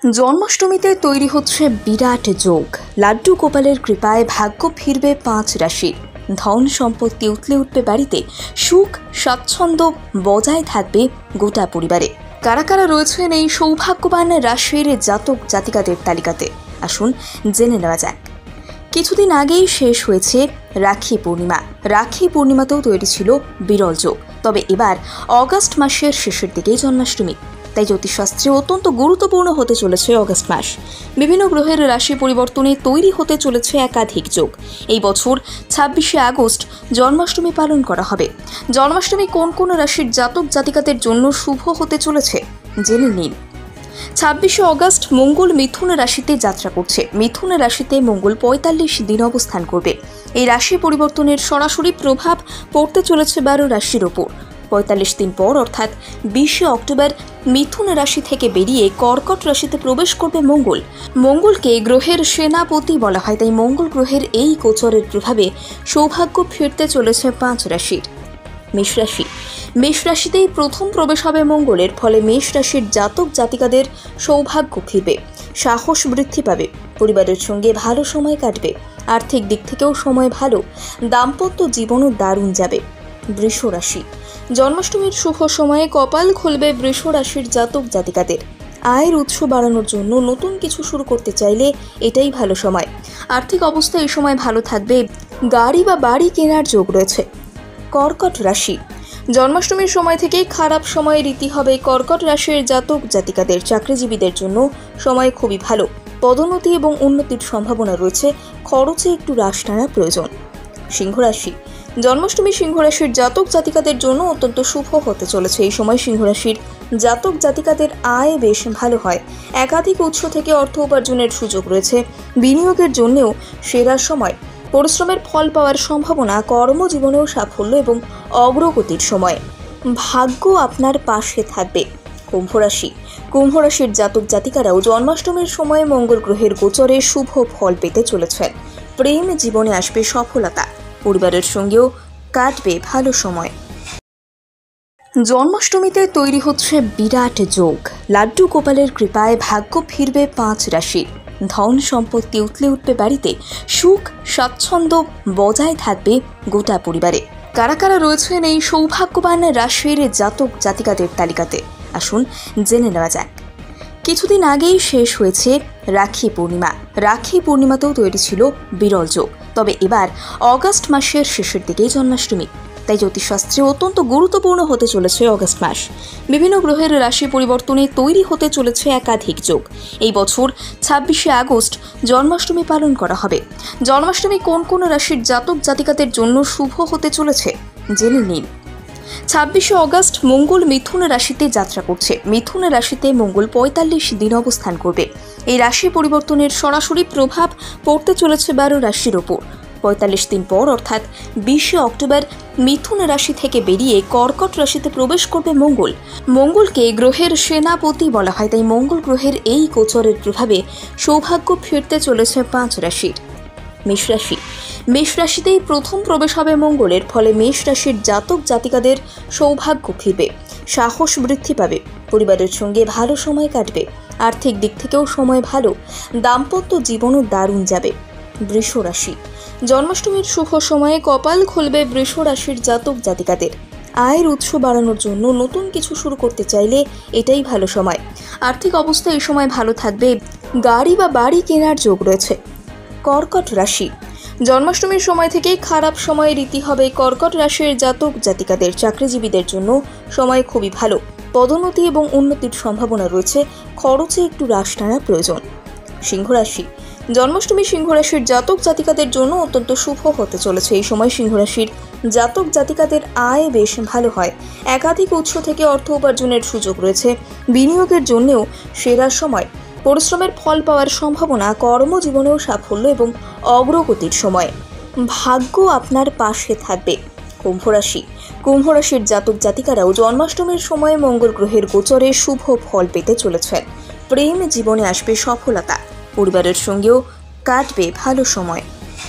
জন্মাষ্টমীতে তৈরি হচ্ছে বিরাট যোগ। লাড্ডু গোপালের কৃপায় ভাগ্য ফিরবে 5 রাশির। ধন সম্পত্তি উতলে উঠবে বাড়িতে। সুখ স্বাচ্ছন্দ্য বজায় থাকবে গোটা পরিবারে। কারা কারা রয়েছেন এই সৌভাগ্যবান রাশির জাতক জাতিকাদের তালিকাতে, আসুন জেনে নেওয়া যাক। কিছুদিন আগেই শেষ হয়েছে রাখি পূর্ণিমা। রাখি পূর্ণিমাতেও তৈরি ছিল বিরল যোগ। তবে এবার অগাস্ট মাসের শেষের দিকেই জন্মাষ্টমী। তাই জ্যোতিষশাস্ত্রে অত্যন্ত গুরুত্বপূর্ণ হতে চলেছে অগাস্ট মাস। বিভিন্ন গ্রহের রাশি পরিবর্তনে তৈরি হতে চলেছে একাধিক যোগ। এই বছর 26শে আগস্ট জন্মাষ্টমী পালন করা হবে। জন্মাষ্টমী কোন কোন রাশির জাতক জাতিকাদের জন্য শুভ হতে চলেছে জেনে নিন। 26শে অগস্ট মঙ্গল মিথুন রাশিতে যাত্রা করছে। মিথুন রাশিতে মঙ্গল 45 দিন অবস্থান করবে। এই রাশি পরিবর্তনের সরাসরি প্রভাব পড়তে চলেছে 12 রাশির ওপর। 45 দিন পর অর্থাৎ 20শে অক্টোবর মিথুন রাশি থেকে বেরিয়ে কর্কট রাশিতে প্রবেশ করবে মঙ্গল। মঙ্গলকে গ্রহের সেনাপতি বলা হয়, তাই মঙ্গল গ্রহের এই গোচরের প্রভাবে সৌভাগ্য ফিরতে চলেছে 5 রাশির। মেষ রাশি। মেষ রাশিতেই প্রথম প্রবেশ হবে মঙ্গলের। ফলে মেষ রাশির জাতক জাতিকাদের সৌভাগ্য ফিরবে, সাহস বৃদ্ধি পাবে, পরিবারের সঙ্গে ভালো সময় কাটবে, আর্থিক দিক থেকেও সময় ভালো, দাম্পত্য জীবনও দারুণ যাবে। বৃষ রাশি। জন্মাষ্টমীর শুভ সময়ে কপাল খুলবে বৃষ রাশির জাতক জাতিকাদের। আয়ের উৎস বাড়ানোর জন্য নতুন কিছু শুরু করতে চাইলে এটাই ভালো সময়। আর্থিক অবস্থা এই সময় ভালো থাকবে। গাড়ি বা বাড়ি কেনার যোগ রয়েছে। কর্কট রাশি। জন্মাষ্টমীর সময় থেকেই খারাপ সময়ের রীতি হবে কর্কট রাশির জাতক জাতিকাদের। চাকরিজীবীদের জন্য সময় খুবই ভালো। পদোন্নতি এবং উন্নতির সম্ভাবনা রয়েছে। খরচে একটু হ্রাস টানা প্রয়োজন। সিংহ রাশি। জন্মাষ্টমী সিংহ রাশির জাতক জাতিকাদের জন্য অত্যন্ত শুভ হতে চলেছে। এই সময় সিংহ রাশির জাতক জাতিকাদের আয় বেশ ভালো হয়। একাধিক উৎস থেকে অর্থ উপার্জনের সুযোগ রয়েছে। বিনিয়োগের জন্যও সেরা সময়। পরিশ্রমের ফল পাওয়ার সম্ভাবনা। কর্মজীবনেও সাফল্য এবং অগ্রগতির সময়। ভাগ্য আপনার পাশে থাকবে। কুম্ভ রাশি। কুম্ভ রাশির জাতক জাতিকারাও জন্মাষ্টমীর সময় মঙ্গল গ্রহের গোচরে শুভ ফল পেতে চলেছেন। প্রেম জীবনে আসবে সফলতা, পরিবারের সঙ্গেও কাটবে ভালো সময়। জন্মাষ্টমীতে তৈরি হচ্ছে বিরাট যোগ। লাড্ডু গোপালের কৃপায় ভাগ্য ফিরবে 5 রাশির। ধন সম্পত্তি উতলে উঠবে বাড়িতে। সুখ স্বাচ্ছন্দ্য বজায় থাকবে গোটা পরিবারে। কারা কারা রয়েছেন এই সৌভাগ্যবান রাশির জাতক জাতিকাদের তালিকাতে, আসুন জেনে নেওয়া যাক। কিছুদিন আগেই শেষ হয়েছে রাখি পূর্ণিমা। রাখি পূর্ণিমাতেও তৈরি ছিল বিরল যোগ। তবে এবার অগাস্ট মাসের শেষের দিকেই জন্মাষ্টমী। তাই জ্যোতিষশাস্ত্রে অত্যন্ত গুরুত্বপূর্ণ হতে চলেছে অগাস্ট মাস। বিভিন্ন গ্রহের রাশি পরিবর্তনে তৈরি হতে চলেছে একাধিক যোগ। এই বছর 26শে আগস্ট জন্মাষ্টমী পালন করা হবে। জন্মাষ্টমী কোন কোন রাশির জাতক জাতিকাদের জন্য শুভ হতে চলেছে জেনে নিন। 26শে অগস্ট মঙ্গল মিথুন রাশিতে যাত্রা করছে। মিথুন রাশিতে মঙ্গল 45 দিন অবস্থান করবে। এই রাশি পরিবর্তনের সরাসরি প্রভাব পড়তে চলেছে 12 রাশির ওপর। 45 দিন পর অর্থাৎ 20শে অক্টোবর মিথুন রাশি থেকে বেরিয়ে কর্কট রাশিতে প্রবেশ করবে মঙ্গল। মঙ্গলকে গ্রহের সেনাপতি বলা হয়, তাই মঙ্গল গ্রহের এই গোচরের প্রভাবে সৌভাগ্য ফিরতে চলেছে 5 রাশির। মেষ রাশি। মেষ রাশিতেই প্রথম প্রবেশ হবে মঙ্গলের। ফলে মেষ রাশির জাতক জাতিকাদের সৌভাগ্য ফিরবে, সাহস বৃদ্ধি পাবে, পরিবারের সঙ্গে ভালো সময় কাটবে, আর্থিক দিক থেকেও সময় ভালো, দাম্পত্য জীবনও দারুণ যাবে। বৃষ রাশি। জন্মাষ্টমীর শুভ সময়ে কপাল খুলবে বৃষ রাশির জাতক জাতিকাদের। আয়ের উৎস বাড়ানোর জন্য নতুন কিছু শুরু করতে চাইলে এটাই ভালো সময়। আর্থিক অবস্থা এই সময় ভালো থাকবে। গাড়ি বা বাড়ি কেনার যোগ রয়েছে। কর্কট রাশি। জন্মাষ্টমীর সময় থেকেই খারাপ সময়ের রীতি হবে কর্কট রাশির জাতক জাতিকাদের। চাকরিজীবীদের জন্য সময় খুবই ভালো। পদোন্নতি এবং উন্নতির সম্ভাবনা রয়েছে। খরচে একটু হ্রাস টানা প্রয়োজন। সিংহ রাশি। জন্মাষ্টমী সিংহ রাশির জাতক জাতিকাদের জন্য অত্যন্ত শুভ হতে চলেছে। এই সময় সিংহ রাশির জাতক জাতিকাদের আয় বেশ ভালো হয়। একাধিক উৎস থেকে অর্থ উপার্জনের সুযোগ রয়েছে। বিনিয়োগের জন্যও সেরা সময়। পরিশ্রমের ফল পাওয়ার সম্ভাবনা। কর্মজীবনেও সাফল্য এবং অগ্রগতির সময়। ভাগ্য আপনার পাশে থাকবে। কুম্ভ রাশি। কুম্ভ রাশির জাতক জাতিকারাও জন্মাষ্টমীর সময় মঙ্গল গ্রহের গোচরে শুভ ফল পেতে চলেছেন। প্রেম জীবনে আসবে সফলতা, পরিবারের সঙ্গেও কাটবে ভালো সময়।